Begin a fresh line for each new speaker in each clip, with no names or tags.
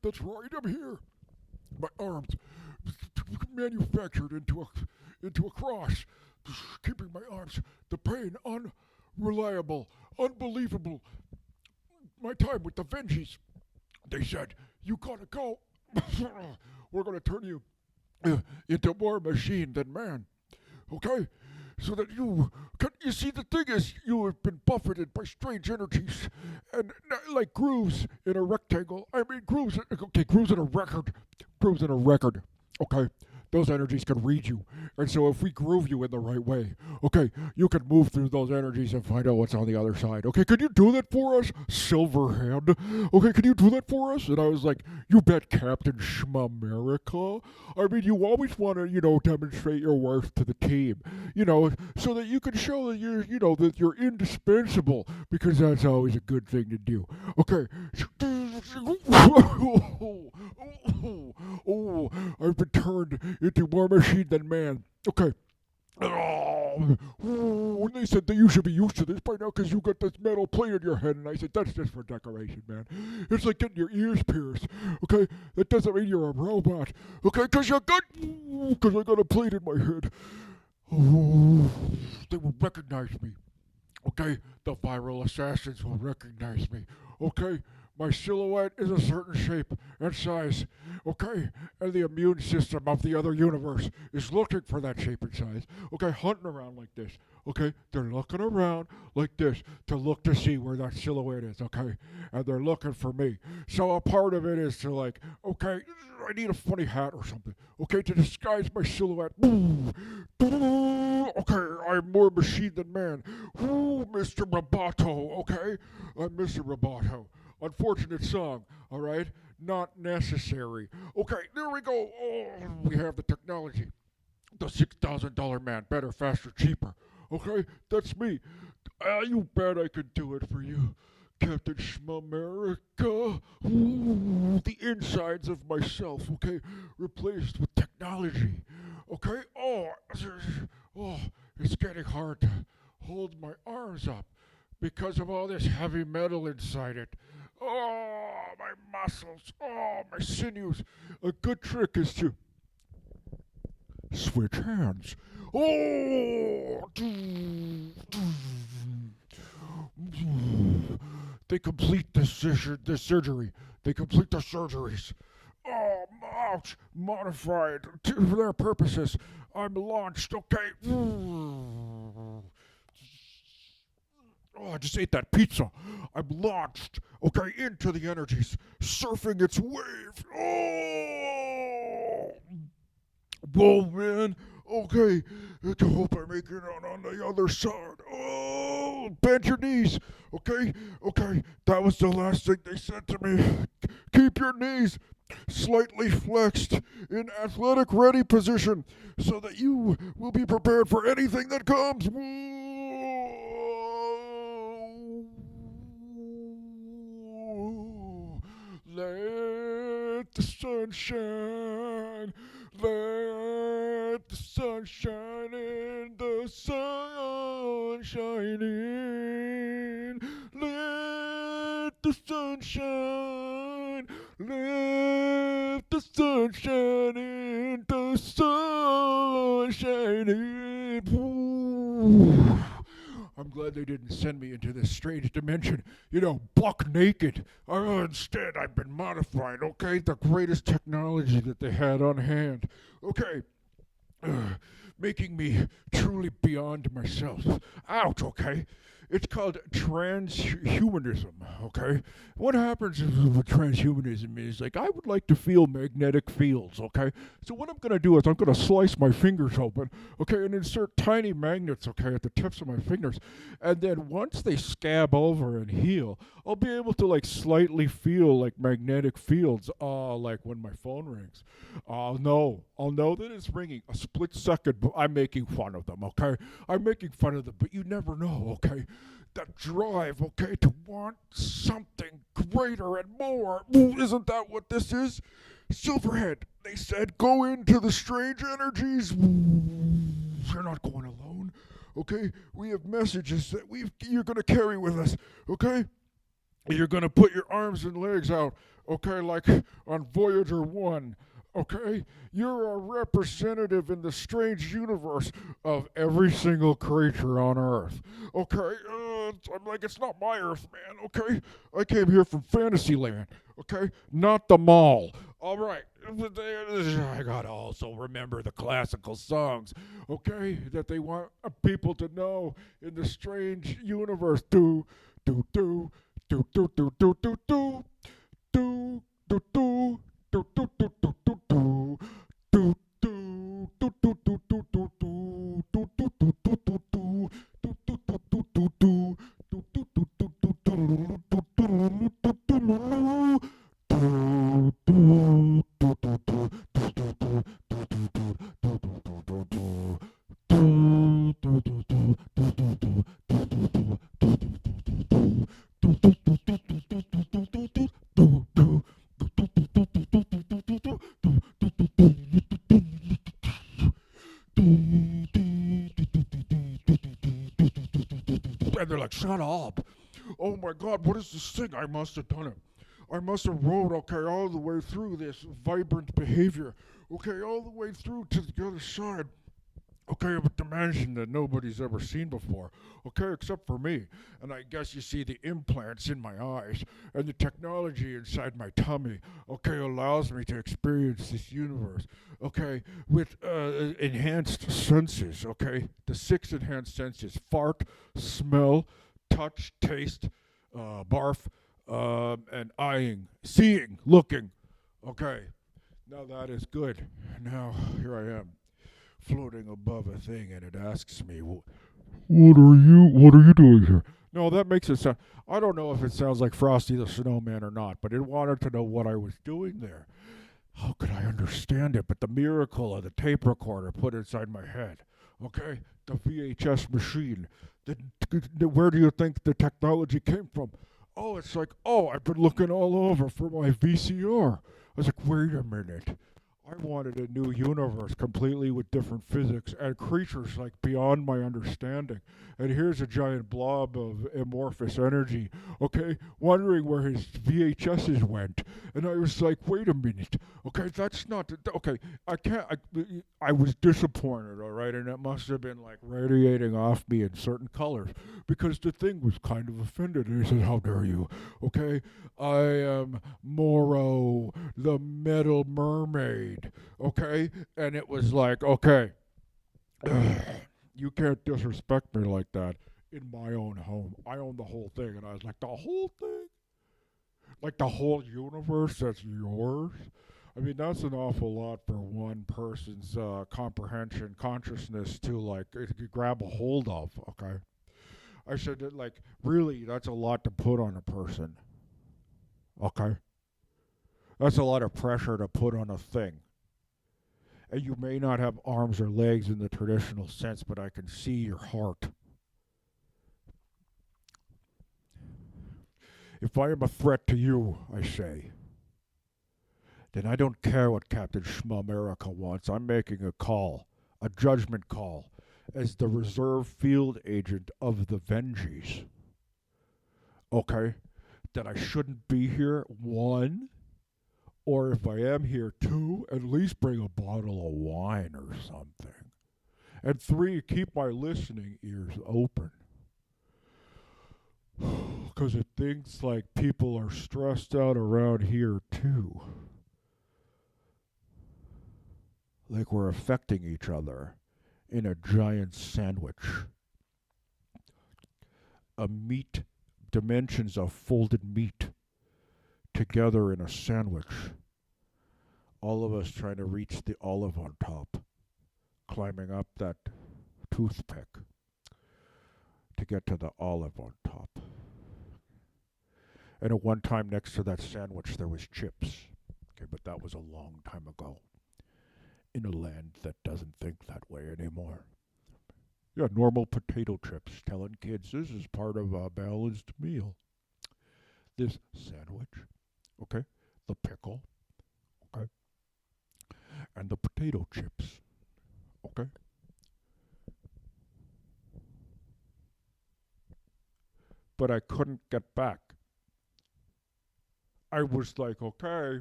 That's right, I'm here. My arms manufactured into a cross, keeping my arms. The pain unreliable, unbelievable. My time with the Vengees. They said you gotta go. We're gonna turn you into more machine than man. Okay? So that you can, you see, the thing is, you have been buffeted by strange energies and like grooves in a rectangle. I mean, grooves in a record. Grooves in a record. Okay? Those energies can read you. And so if we groove you in the right way, okay, you can move through those energies and find out what's on the other side. Okay, could you do that for us, Silverhead? Okay, can you do that for us? And I was like, you bet, Captain Schmamerica. I mean, you always want to, demonstrate your worth to the team, so that you can show that that you're indispensable, because that's always a good thing to do. Okay. Oh, I've been turned into more machine than man. Okay. And they said that you should be used to this by now because you got this metal plate in your head. And I said, that's just for decoration, man. It's like getting your ears pierced. Okay? That doesn't mean you're a robot. Okay? Because I got a plate in my head. Oh, they will recognize me. Okay? The viral assassins will recognize me. Okay? My silhouette is a certain shape and size, okay? And the immune system of the other universe is looking for that shape and size, okay? Hunting around like this, okay? They're looking around like this to see where that silhouette is, okay? And they're looking for me. So a part of it is to like, okay, I need a funny hat or something, okay, to disguise my silhouette. Okay, I'm more machine than man. Mr. Roboto, okay? I'm Mr. Roboto. Unfortunate song, all right? Not necessary. Okay, there we go. Oh, we have the technology. The $6,000 man. Better, faster, cheaper. Okay, that's me. You bet I could do it for you, Captain Schmamerica. Ooh, the insides of myself, okay, replaced with technology. Okay? Oh, it's getting hard to hold my arms up because of all this heavy metal inside it. Oh, my muscles. Oh, my sinews. A good trick is to switch hands. Oh, they complete the surgery. They complete the surgeries. Oh, ouch. Modified to their purposes. I'm launched. Okay. Oh, I just ate that pizza. I'm launched, okay, into the energies, surfing its wave. Oh, whoa, man. Okay, I hope I make it on the other side. Oh, bend your knees. Okay, that was the last thing they said to me. Keep your knees slightly flexed in athletic ready position so that you will be prepared for anything that comes. Let the sun shine. Let the sun shine in. The sun shine in. Let the sun shine. Let the sun shine in. The sun shine in. Ooh. I'm glad they didn't send me into this strange dimension, buck naked. Instead, I've been modified, okay? The greatest technology that they had on hand. Okay. Making me truly beyond myself. Ouch, okay? It's called transhumanism, okay? What happens with transhumanism is, like, I would like to feel magnetic fields, okay? So what I'm going to do is I'm going to slice my fingers open, okay, and insert tiny magnets, okay, at the tips of my fingers. And then once they scab over and heal, I'll be able to, like, slightly feel, like, magnetic fields, like when my phone rings. I'll know that it's ringing a split second, but I'm making fun of them, okay? I'm making fun of them, but you never know, okay? That drive, okay, to want something greater and more. Isn't that what this is? Silverhead, they said, go into the strange energies. You're not going alone, okay? We have messages that you're going to carry with us, okay? You're going to put your arms and legs out, okay, like on Voyager 1. Okay? You're a representative in the strange universe of every single creature on Earth. Okay? I'm like, it's not my Earth, man. Okay? I came here from Fantasyland. Okay? Not the mall. All right. I gotta also remember the classical songs, okay, that they want people to know in the strange universe. Do, do, do, do, do, do, do, do, do, do, do, do, do, do, do, do, do, do. Do do do do do do do do do do do do do do and they're like, shut up. Oh my God, what is this thing? I must have done it. I must have rode, okay, all the way through this vibrant behavior. Okay, all the way through to the other side. Okay, of a dimension that nobody's ever seen before. Okay, except for me. And I guess you see the implants in my eyes and the technology inside my tummy. Okay, allows me to experience this universe. Okay, with enhanced senses. Okay, the 6 enhanced senses: fart, smell, touch, taste, barf, and eyeing, seeing, looking. Okay, now that is good. Now here I am, floating above a thing, and it asks me, what are you doing here? No, that makes it sound. I don't know if it sounds like Frosty the Snowman or not, but it wanted to know what I was doing there. How could I understand it? But the miracle of the tape recorder put inside my head. Okay, the VHS machine. Where do you think the technology came from? Oh, it's like, oh, I've been looking all over for my VCR. I was like, wait a minute. I wanted a new universe completely with different physics and creatures like beyond my understanding. And here's a giant blob of amorphous energy, okay, wondering where his VHSs went. And I was like, wait a minute, okay, that's not, okay, I can't, I was disappointed, all right, and it must have been like radiating off me in certain colors because the thing was kind of offended. And he said, how dare you, okay, I am Moro, the metal mermaid, okay? And it was like, okay, you can't disrespect me like that in my own home. I own the whole thing. And I was like, the whole thing? Like the whole universe that's yours? I mean, that's an awful lot for one person's comprehension, consciousness to like grab a hold of, okay? I said, that, like, really, that's a lot to put on a person, okay? That's a lot of pressure to put on a thing. And you may not have arms or legs in the traditional sense, but I can see your heart. If I am a threat to you, I say, then I don't care what Captain Schmamerica wants. I'm making a call, a judgment call, as the reserve field agent of the Vengees. Okay? That I shouldn't be here, one, or if I am here, two, at least bring a bottle of wine or something. And three, keep my listening ears open. Because it thinks like people are stressed out around here too. Like we're affecting each other in a giant sandwich. A meat, dimensions of folded meat together in a sandwich. All of us trying to reach the olive on top, climbing up that toothpick to get to the olive on top. And at one time next to that sandwich there was chips. Okay, but that was a long time ago. In a land that doesn't think that way anymore. Yeah, normal potato chips, telling kids this is part of a balanced meal. This sandwich, okay, the pickle, okay, and the potato chips, okay. But I couldn't get back. I was like, okay,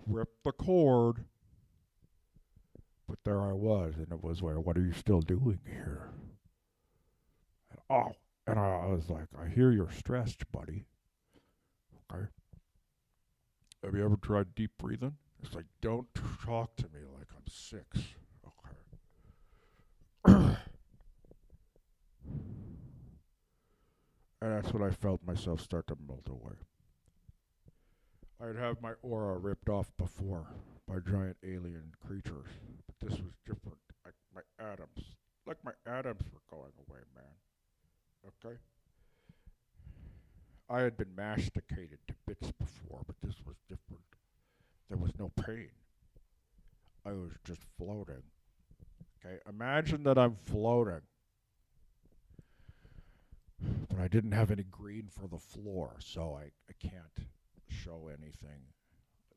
rip the cord. But there I was, and it was like, what are you still doing here? And, oh, and I was like, I hear you're stressed, buddy. Okay. Have you ever tried deep breathing? It's like, don't talk to me like I'm 6. Okay. And that's when I felt myself start to melt away. I'd have my aura ripped off before by giant alien creatures, but this was different. Like my atoms were going away, man. Okay? I had been masticated to bits before, but this was different. There was no pain. I was just floating. Okay? Imagine that I'm floating, but I didn't have any green for the floor, so I can't show anything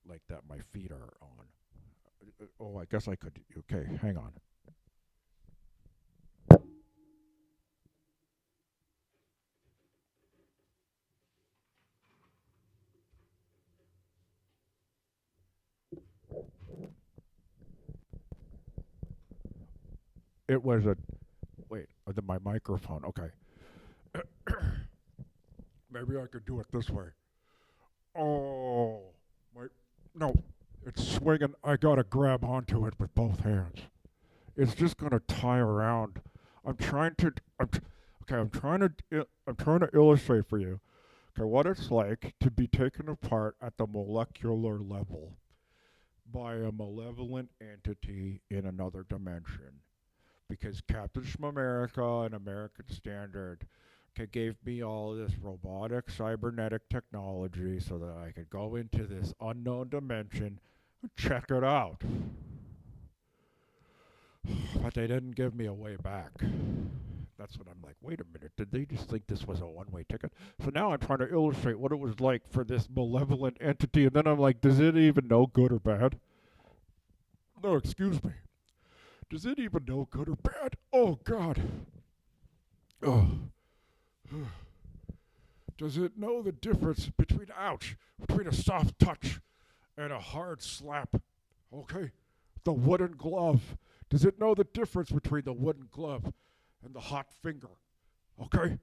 like that my feet are on. Oh, I guess I could. Okay, hang on. It was a. Wait, my microphone. Okay. Maybe I could do it this way. Oh, my. No, it's swinging. I gotta grab onto it with both hands. It's just gonna tie around. I'm trying to. Okay, I'm trying to illustrate for you. Okay, what it's like to be taken apart at the molecular level by a malevolent entity in another dimension. Because Captain Schmamerica and American Standard gave me all this robotic cybernetic technology so that I could go into this unknown dimension and check it out. But they didn't give me a way back. That's when I'm like, wait a minute, did they just think this was a one-way ticket? So now I'm trying to illustrate what it was like for this malevolent entity, and then I'm like, does it even know good or bad? No, excuse me. Does it even know good or bad? Oh, God. Oh. Does it know the difference between a soft touch and a hard slap? Okay? The wooden glove. Does it know the difference between the wooden glove and the hot finger? Okay?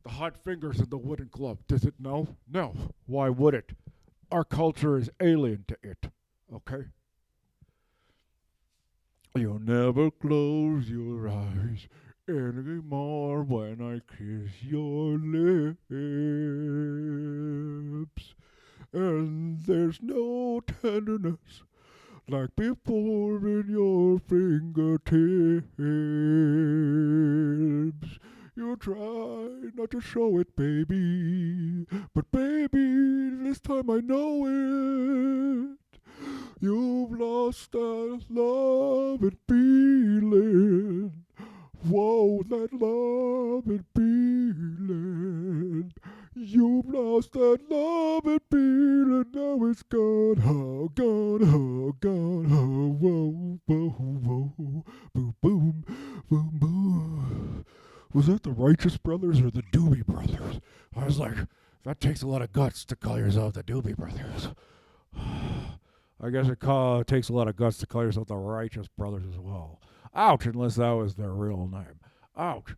The hot fingers and the wooden glove. Does it know? No. Why would it? Our culture is alien to it. Okay? You'll never close your eyes anymore when I kiss your lips. And there's no tenderness like before in your fingertips. You try not to show it, baby, but baby, this time I know it. You've lost that love and feeling. Whoa, that love and feeling. You've lost that love and feeling. Now it's gone, oh, gone, oh, gone, oh, whoa, whoa, whoa, boom, boom, boom, boom. Was that the Righteous Brothers or the Doobie Brothers? I was like, that takes a lot of guts to call yourself the Doobie Brothers. I guess it takes a lot of guts to call yourself the Righteous Brothers as well. Ouch, unless that was their real name. Ouch.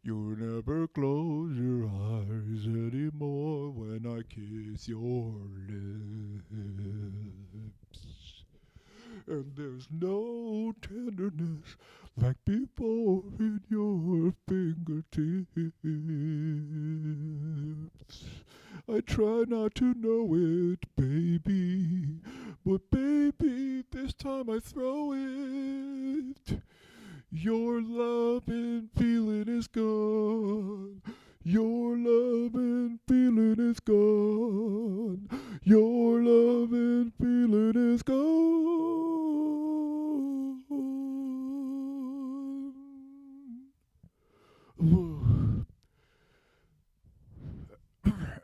You never close your eyes anymore when I kiss your lips. And there's no tenderness like before in your fingertips. I try not to know it, baby, but baby, this time I throw it. Your love and feeling is gone. Your love and feeling is gone. Your love and feeling is gone.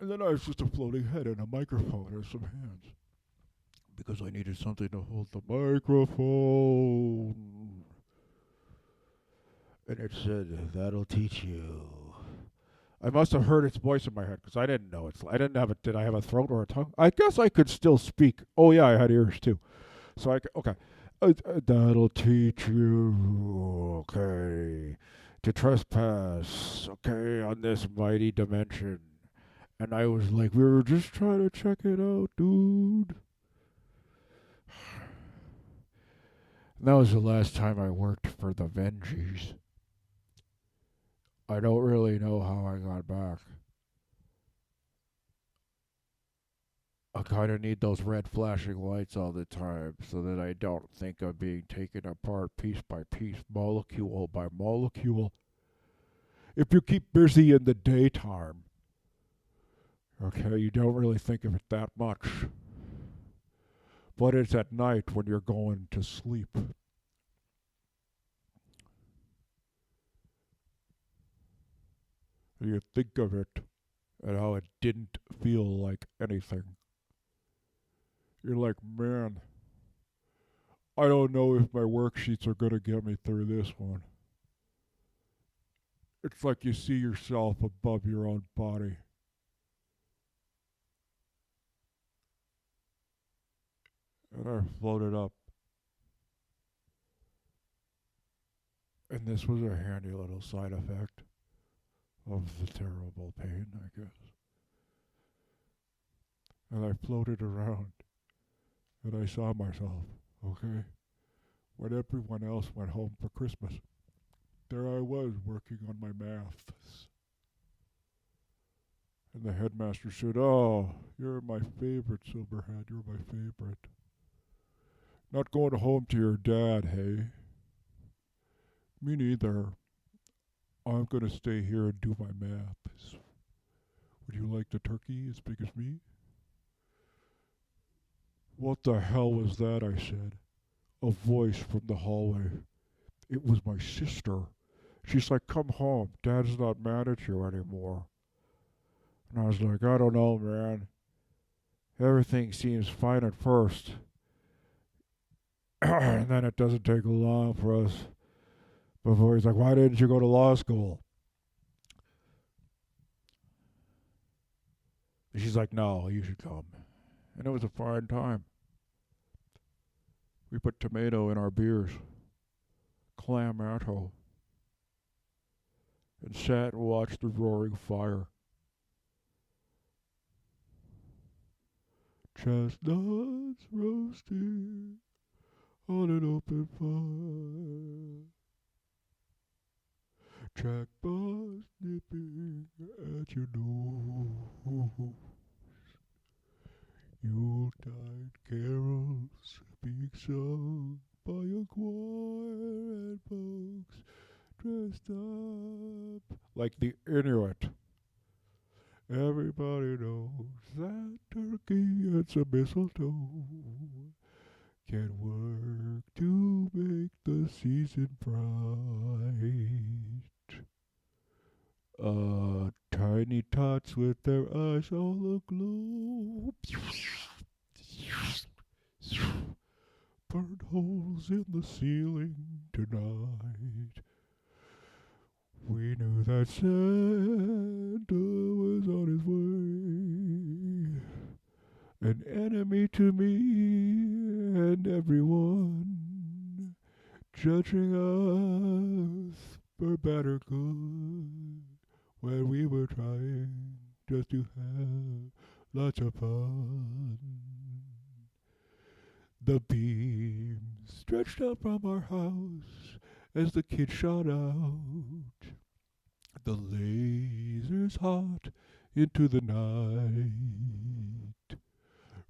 And then I was just a floating head and a microphone and some hands. Because I needed something to hold the microphone. And it said, that'll teach you. I must have heard its voice in my head because I didn't know I didn't have it. Did I have a throat or a tongue? I guess I could still speak. Oh yeah, I had ears too. So okay. That'll teach you, okay, to trespass, okay, on this mighty dimension. And I was like, we were just trying to check it out, dude. And that was the last time I worked for the Vengees. I don't really know how I got back. I kind of need those red flashing lights all the time so that I don't think I'm being taken apart piece by piece, molecule by molecule. If you keep busy in the daytime, okay, you don't really think of it that much. But it's at night when you're going to sleep. You think of it and how it didn't feel like anything. You're like, man, I don't know if my worksheets are going to get me through this one. It's like you see yourself above your own body. And I floated up. And this was a handy little side effect of the terrible pain, I guess. And I floated around. And I saw myself, okay? When everyone else went home for Christmas, there I was working on my maths. And the headmaster said, "Oh, you're my favorite, Silverhead. You're my favorite. Not going home to your dad, hey?" "Me neither. I'm going to stay here and do my maths. Would you like the turkey as big as me?" "What the hell was that?" I said. A voice from the hallway. It was my sister. She's like, "Come home. Dad's not mad at you anymore." And I was like, "I don't know, man. Everything seems fine at first." And then it doesn't take long for us before he's like, "Why didn't you go to law school?" And she's like, "No, you should come." And it was a fine time. We put tomato in our beers, clamato, and sat and watched the roaring fire. Chestnuts roasting on an open fire. Jackboss nipping at your nose. Yuletide carols being sung by a choir and folks dressed up like the Inuit. Everybody knows that turkey and some mistletoe can work to make the season bright. Tiny tots with their eyes all aglow. Burnt holes in the ceiling tonight. We knew that Santa was on his way. An enemy to me and everyone, judging us for bad or good, when we were trying just to have lots of fun. The beam stretched out from our house as the kids shot out. The lasers hot into the night.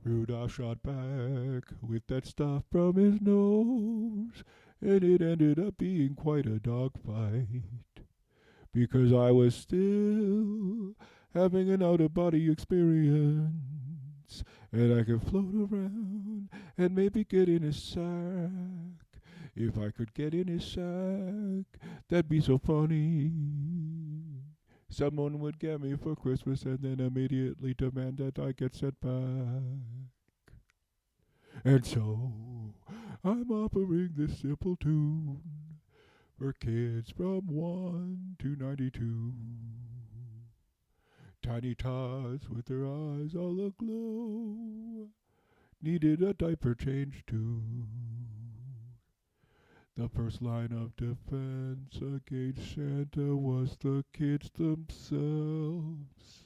Rudolph shot back with that stuff from his nose, and it ended up being quite a dogfight. Because I was still having an out-of-body experience, and I could float around and maybe get in his sack. If I could get in his sack, that'd be so funny. Someone would get me for Christmas and then immediately demand that I get sent back. And so, I'm offering this simple tune for kids from 1 to 92. Tiny tots with their eyes all aglow needed a diaper change too. The first line of defense against Santa was the kids themselves,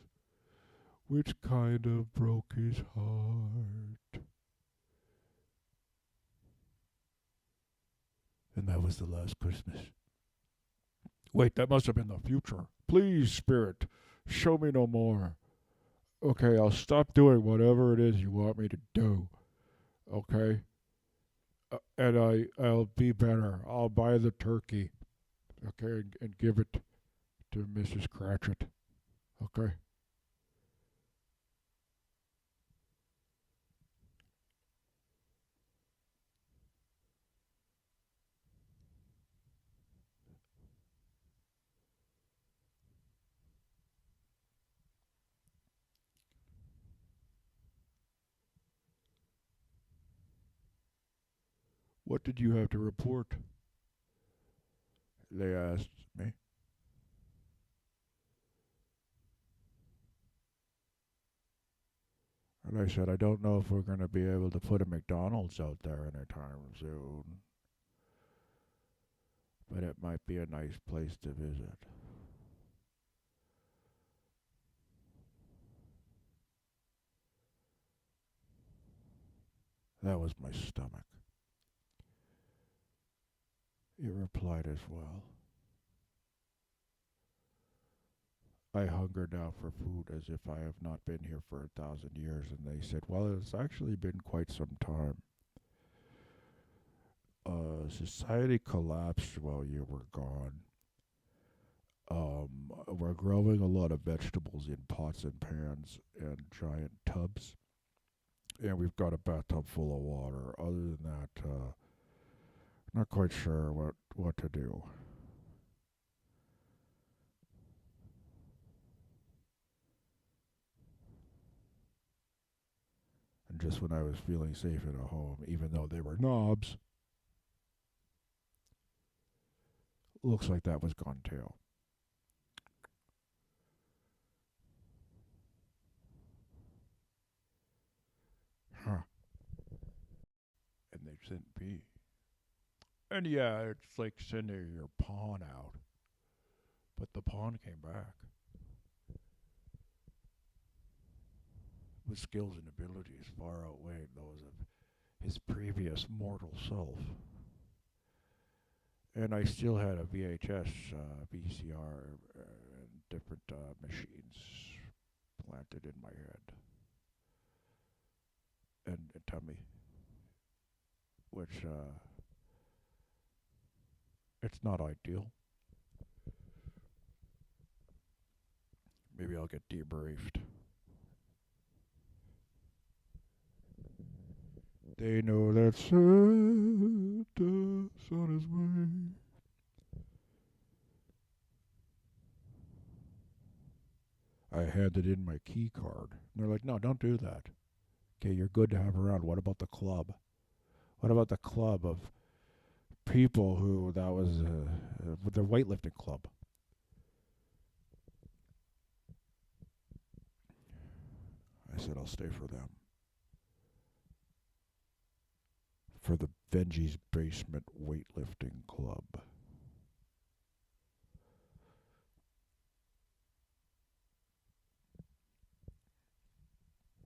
which kind of broke his heart. And that was the last Christmas. Wait, that must have been the future. Please, Spirit, show me no more. Okay, I'll stop doing whatever it is you want me to do. Okay? And I'll be better. I'll buy the turkey. Okay, and give it to Mrs. Cratchit. Okay? What did you have to report? They asked me. And I said, I don't know if we're going to be able to put a McDonald's out there anytime soon. But it might be a nice place to visit. That was my stomach. It replied as well. I hunger now for food as if I have not been here for 1,000 years. And they said, well, it's actually been quite some time. Society collapsed while you were gone. We're growing a lot of vegetables in pots and pans and giant tubs. And we've got a bathtub full of water. Other than that, not quite sure what to do. And just when I was feeling safe in a home, even though they were knobs, looks like that was gone too. Huh. And they sent me. And yeah, it's like sending your pawn out. But the pawn came back with skills and abilities far outweighed those of his previous mortal self. And I still had a VHS, VCR, and different machines planted in my head and tummy, which it's not ideal. Maybe I'll get debriefed. They know that Santa's on his way. I handed in my key card. And they're like, no, don't do that. Okay, you're good to have around. What about the club? What about the club of people who that was the weightlifting club? I said, I'll stay for them. For the Vengees Basement Weightlifting Club.